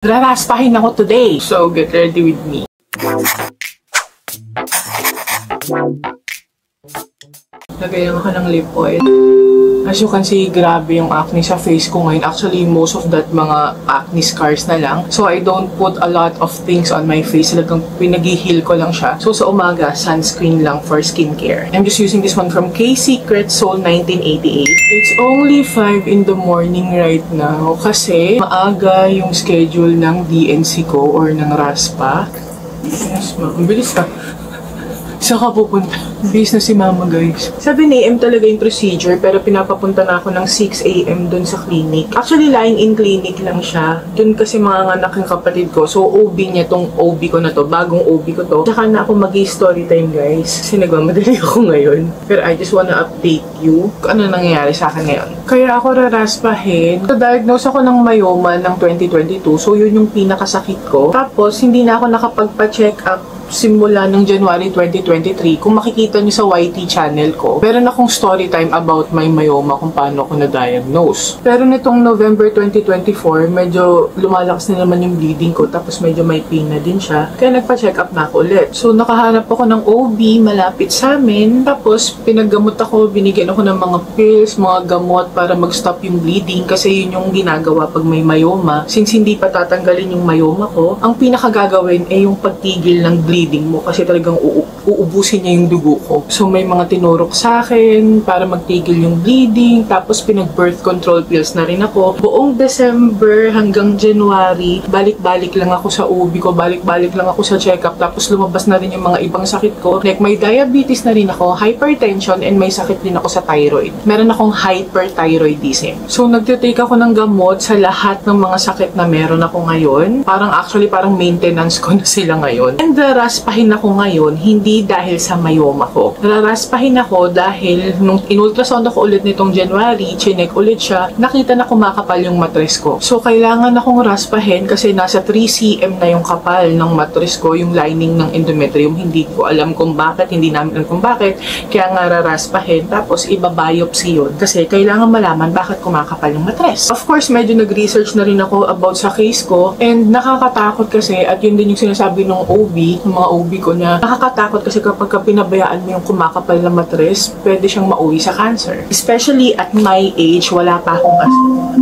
Raraspahin ako today, so get ready with me. Lagayan ako ng lip oil. As you can see, grabe yung acne sa face ko ngayon. Actually, most of that mga acne scars na lang. So, I don't put a lot of things on my face. Talagang pinag-heal ko lang siya. So, sa umaga, sunscreen lang for skincare. I'm just using this one from K-Secret Soul 1988. It's only 5 in the morning right now kasi maaga yung schedule ng DNC ko or ng RASPA. Yes, ang bilis ka. Saan ka pupunta? Bis na si mama, guys. 7 AM talaga yung procedure, pero pinapapunta na ako ng 6 AM dun sa clinic. Actually, lying-in clinic lang siya. Dun kasi mga anak yung kapatid ko. So, OB niya tong OB ko na to. Bagong OB ko to. Tsaka na ako mag-story time, guys. Kasi nagmamadali ako ngayon. Pero I just wanna update you kung ano nangyayari sa akin ngayon. Kaya ako raraspahin. Na-diagnose ako ng myoma ng 2022. So, yun yung pinakasakit ko. Tapos, hindi na ako nakapagpa-check up simula ng January 2023. Kung makikita niyo sa YT channel ko, meron akong story time about my myoma kung paano ako na-diagnose. Pero nitong November 2024, medyo lumalakas na naman yung bleeding ko, tapos medyo may pain na din siya. Kaya nagpa-check up na ako ulit. So, nakahanap ako ng OB malapit sa amin. Tapos, pinaggamot ako, binigyan ako ng mga pills, mga gamot para mag-stop yung bleeding kasi yun yung ginagawa pag may myoma. Since hindi pa tatanggalin yung myoma ko, ang pinakagagawin ay yung pagtigil ng bleeding mo kasi talagang uubusin niya yung dugo ko. So, may mga tinurok sa akin para magtigil yung bleeding. Tapos, pinag-birth control pills na rin ako. Buong December hanggang January, balik-balik lang ako sa OB ko. Balik-balik lang ako sa check-up. Tapos, lumabas na rin yung mga ibang sakit ko. Like, may diabetes na rin ako, hypertension, and may sakit din ako sa thyroid. Meron akong hyperthyroidism. So, nagtitake ako ng gamot sa lahat ng mga sakit na meron ako ngayon. Parang maintenance ko na sila ngayon. And raspahin ako ngayon, hindi dahil sa myoma ko. Naraspahin ako dahil nung in-ultrasound ako ulit nitong January, chinek ulit siya, nakita na kumakapal yung matres ko. So, kailangan akong raspahin kasi nasa 3 cm na yung kapal ng matres ko, yung lining ng endometrium. Hindi ko alam kung bakit, hindi namin alam kung bakit. Kaya nga raraspahin, tapos ibabiopsy yun. Kasi kailangan malaman bakit kumakapal yung matres. Of course, medyo nag-research na rin ako about sa case ko, and nakakatakot kasi, at yun din yung sinasabi ng OB, ng mga OB ko na nakakatakot kasi kapag pinabayaan mo yung kumakapal na matres, pwede siyang mauwi sa cancer. Especially at my age, wala pa akong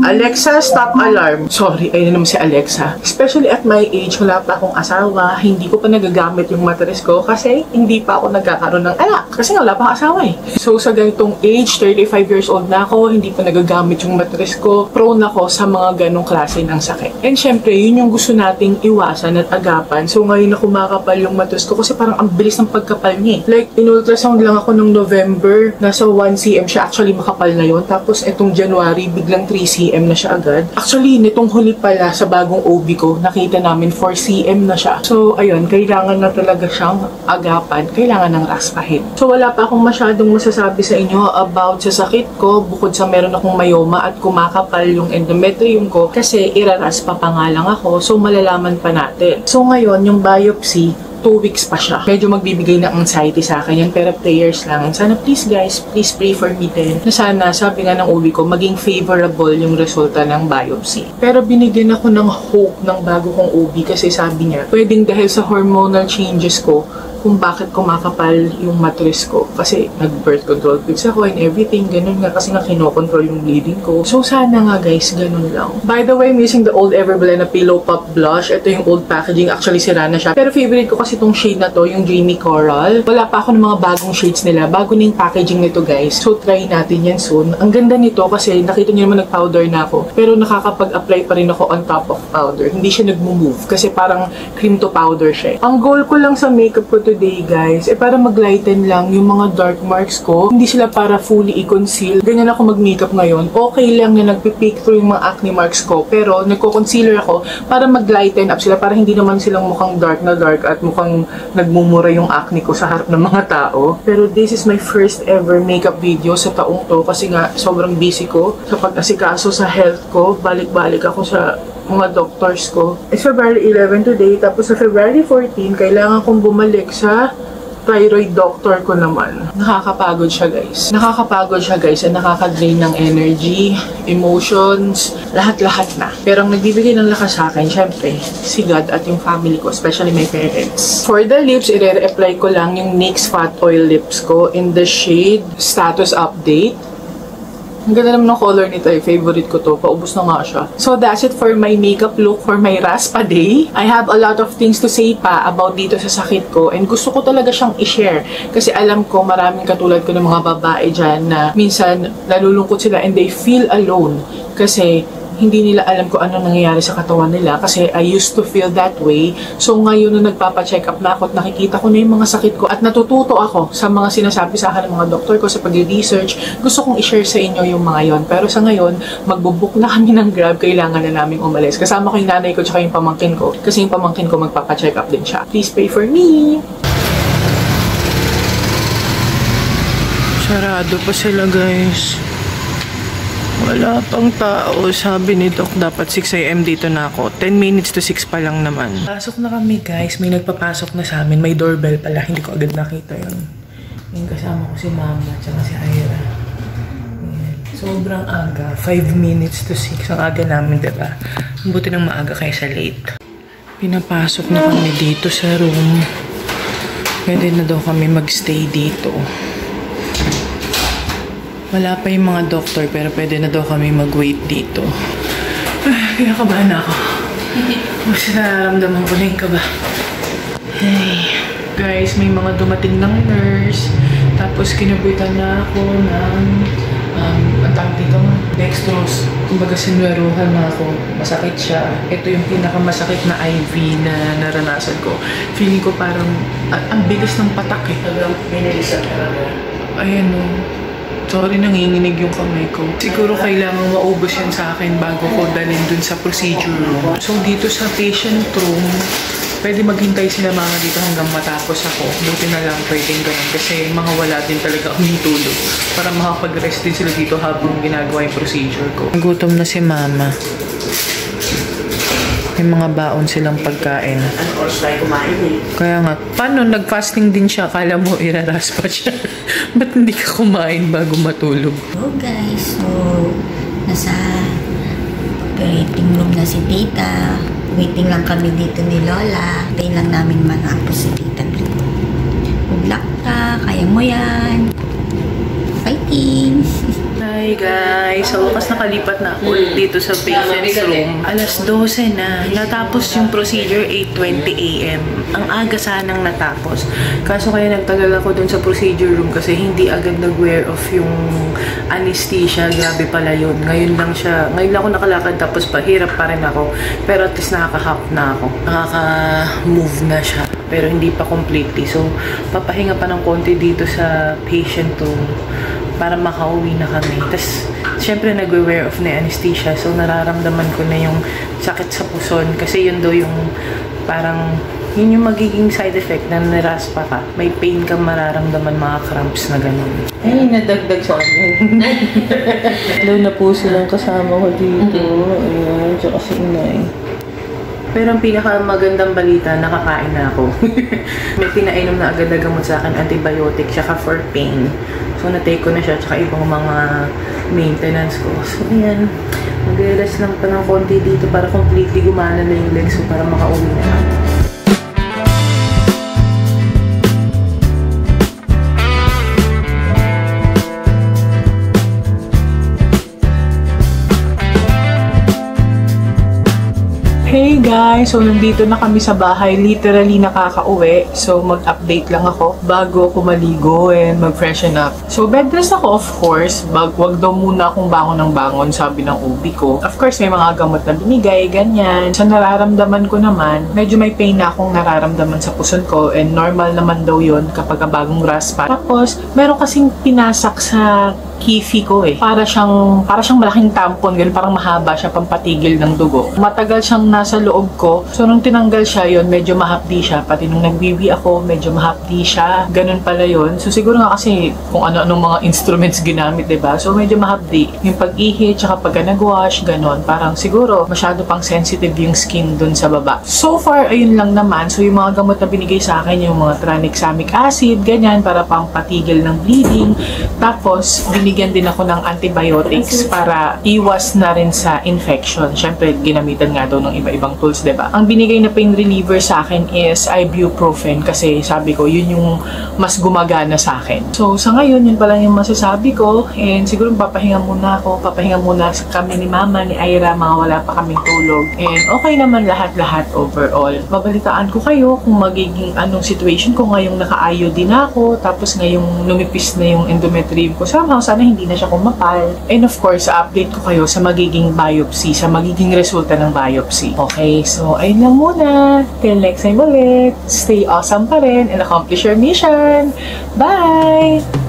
Alexa, stop alarm. Sorry, ayun na naman si Alexa. Especially at my age, wala pa akong asawa, hindi ko pa nagagamit yung matres ko kasi hindi pa ako nagkakaroon ng anak. Kasi wala pa akong asawa eh. So sa ganitong age, 35 years old na ako, hindi pa nagagamit yung matres ko, prone ako sa mga ganong klase ng sakit. And syempre, yun yung gusto nating iwasan at agapan. So ngayon na kumakapal yung matres ko kasi parang ang bilis ng pagkapal niya. Like, in-ultrasound lang ako nung November, nasa 1 cm siya, actually makapal na yun. Tapos, etong January, biglang 3 cm na siya agad. Actually, nitong huli pala sa bagong OB ko, nakita namin 4 cm na siya. So, ayun, kailangan na talaga siyang agapan, kailangan ng raspahin. So, wala pa akong masyadong masasabi sa inyo about sa sakit ko, bukod sa meron akong myoma at kumakapal yung endometrium ko, kasi iraraspa pa nga lang ako, so malalaman pa natin. So, ngayon, yung biopsy, 2 weeks pa siya. Medyo magbibigay ng anxiety sa akin yan, pero prayers lang. And sana please guys, please pray for me din. Na sana, sabi nga ng OB ko, maging favorable yung resulta ng biopsy. Pero binigyan ako ng hope ng bago kong OB kasi sabi niya, pwedeng dahil sa hormonal changes ko, kung bakit kumakapal yung matres ko. Kasi nag-birth control pills ako and everything, ganun nga kasi nga kinokontrol yung bleeding ko. So sana nga guys, ganun lang. By the way, I'm using the old Everblend na Pillow Pop Blush. Ito yung old packaging, actually sira na siya. Pero favorite ko kasi itong shade na to, yung Dreamy Coral. Wala pa ako ng mga bagong shades nila. Bago na yung packaging nito guys. So try natin yan soon. Ang ganda nito kasi nakita niyo naman nag-powder na ako. Pero nakakapag-apply pa rin ako on top of powder. Hindi siya nag-move kasi parang cream to powder siya. Ang goal ko lang sa makeup ko today guys, para mag-lighten lang yung mga dark marks ko. Hindi sila para fully i-conceal. Ganyan ako mag-makeup ngayon. Okay lang na nagpipick through yung mga acne marks ko, pero nagko-concealer ako para mag-lighten up sila, para hindi naman silang mukhang dark na dark at mukhang nagmumura yung acne ko sa harap ng mga tao. Pero this is my first ever makeup video sa taong to kasi nga sobrang busy ko sa pag-asikaso sa health ko. Balik-balik ako sa mga doctors ko. It's February 11 today, tapos sa February 14, kailangan kong bumalik sa thyroid doctor ko naman, nakakapagod siya guys. Nakakapagod siya guys and nakaka-drain ng energy, emotions, lahat-lahat na. Pero ang nagbibigay ng lakas sa akin, syempre, si God at yung family ko, especially my parents. For the lips, i-re-apply ko lang yung NYX Fat Oil Lips ko in the shade Status Update. Ang ganda naman ng color nito eh. Favorite ko to. Paubos na nga siya. So that's it for my makeup look for my raspa day. I have a lot of things to say pa about dito sa sakit ko. And gusto ko talaga siyang i-share. Kasi alam ko maraming katulad ko ng mga babae dyan na minsan nalulungkot sila and they feel alone. Kasi hindi nila alam kung ano nangyayari sa katawan nila kasi I used to feel that way. So ngayon nung nagpapa-check up na ako at nakikita ko na yung mga sakit ko at natututo ako sa mga sinasabi sa akin ng mga doktor ko sa pag-research, gusto kong i-share sa inyo yung mga yon. Pero sa ngayon, magbubook na kami ng Grab, kailangan na namin umalis. Kasama ko yung nanay ko tsaka yung pamangkin ko kasi yung pamangkin ko magpapa-check up din siya. Please pray for me! Sarado pa sila guys. Wala pang tao. Sabi ni Doc, dapat 6 AM dito na ako. 10 minutes to 6 pa lang naman. Pasok na kami guys. May nagpapasok na sa amin. May doorbell pala. Hindi ko agad nakita yun. Yung kasama ko si Mama tsaka si Ira. Sobrang aga. 5 minutes to 6. Ang aga namin, diba? Buti nang maaga kaysa late. Pinapasok na kami dito sa room. Pwede na daw kami magstay dito. Wala pa yung mga doctor pero pwede na daw kami mag-wait dito. Kinakabahan ako. Mas nararamdaman ko na yung kaba. Hey. Guys, may mga dumating ng nurse. Tapos kinabutan na ako ng ang tawag dito nga, dextrose. Kumbaga sinweruhan na ako. Masakit siya. Ito yung pinakamasakit na IV na naranasan ko. Feeling ko parang ang bilis ng patak eh. Talagang pinilisan talaga. Ayan o. Sorry, nanginginig yung kamay ko. Siguro kailangan maubos yan sa akin bago ko dalhin dun sa procedure room. So, dito sa patient room, pwede maghintay sila mga dito hanggang matapos ako. Buti na lang pwedeng ganun kasi mga wala din talaga akong tulog para makapag-rest din sila dito habang ginagawa yung procedure ko. Nagutom na si Mama. May mga baon silang pagkain. Ano oras tayo kumain eh? Kaya nga, paano nag-fasting din siya? Akala mo iraraspa siya. Ba't hindi ka kumain bago matulog? So guys, so nasa operating room na si Tita. Waiting lang kami dito ni Lola. Tayo lang namin manapos si Tita Blue. Good luck ka, kaya mo yan. Fighting! Hi guys! Sa wakas nakalipat na ako ulit dito sa patient's room. Alas 12 na. Natapos yung procedure 8:20 AM. Ang aga sanang natapos. Kaso kaya nagtagal ako dun sa procedure room kasi hindi agad nag-wear off yung anesthesia. Grabe pala yun. Ngayon lang ako nakalakad tapos pahirap pa rin ako. Pero at least nakaka-hap na ako. Nakaka-move na siya. Pero hindi pa completely. So, papahinga pa ng konti dito sa patient room para makauwi na kami. Tapos, syempre nagwe-wear off na anesthesia. So, nararamdaman ko na yung sakit sa puson. Kasi yun daw yung parang, yun yung magiging side effect na naraspa ka. May pain kang mararamdaman, mga cramps na gano'n. Ay, nadagdag sa amin. Hello na po silang kasama ko dito. Ayan, tsaka si Inay. Pero ang pinakamagandang balita, nakakain na ako. May pinainom na agad na gamot sa akin, antibiotic, tsaka for pain. So, na-take ko na siya, tsaka ibang mga maintenance ko. So, ayan. Mag-rest lang pa ng konti dito para completely gumana na yung legs ko para makauwi na ako. Hey guys! So, nandito na kami sa bahay. Literally nakaka-uwi. So, mag-update lang ako bago ako maligo and mag-freshen up. So, bed rest ako, of course. Wag daw muna akong bangon ng bangon, sabi ng OB ko. Of course, may mga gamot na binigay, ganyan. Sa nararamdaman ko naman, medyo may pain na akong nararamdaman sa puson ko and normal naman daw yun kapag bagong raspa. Tapos, meron kasing pinasak sa kifi ko eh. Para siyang malaking tampon, ganun, parang mahaba siya pampatigil ng dugo. Matagal siyang nasa loob ko. So, nung tinanggal siya yon, medyo mahapdi siya. Pati nung nagbibi ako, medyo mahapdi siya. Ganun pala yon. So, siguro nga kasi kung ano-anong mga instruments ginamit, diba? So, medyo mahapdi. Yung pag-ihi, tsaka pagka nag-wash, ganun. Parang siguro, masyado pang sensitive yung skin dun sa baba. So far, ayun lang naman. So, yung mga gamot na binigay sa akin, yung mga tranexamic acid, ganyan, para pang patigil ng bleeding. Tapos, binigyan din ako ng antibiotics para iwas na rin sa infection. Siyempre, ginamitan nga daw ng iba-ibang tools, diba? Ang binigay na pain reliever sa akin is ibuprofen kasi sabi ko, yun yung mas gumagana sa akin. So, sa ngayon, yun pala yung masasabi ko. And siguro, papahinga muna ako. Papahinga muna kami ni Mama, ni Ira, mga wala pa kaming tulog. And okay naman lahat-lahat overall. Babalitaan ko kayo kung magiging anong situation ko ngayong naka-IUD din ako. Tapos ngayong lumipis na yung endometrium ko. Somehow, sana hindi na siya kumapal. And of course, update ko kayo sa magiging biopsy, sa magiging resulta ng biopsy. Okay, so ayun lang muna. Till next time ulit. Stay awesome pa rin and accomplish your mission. Bye!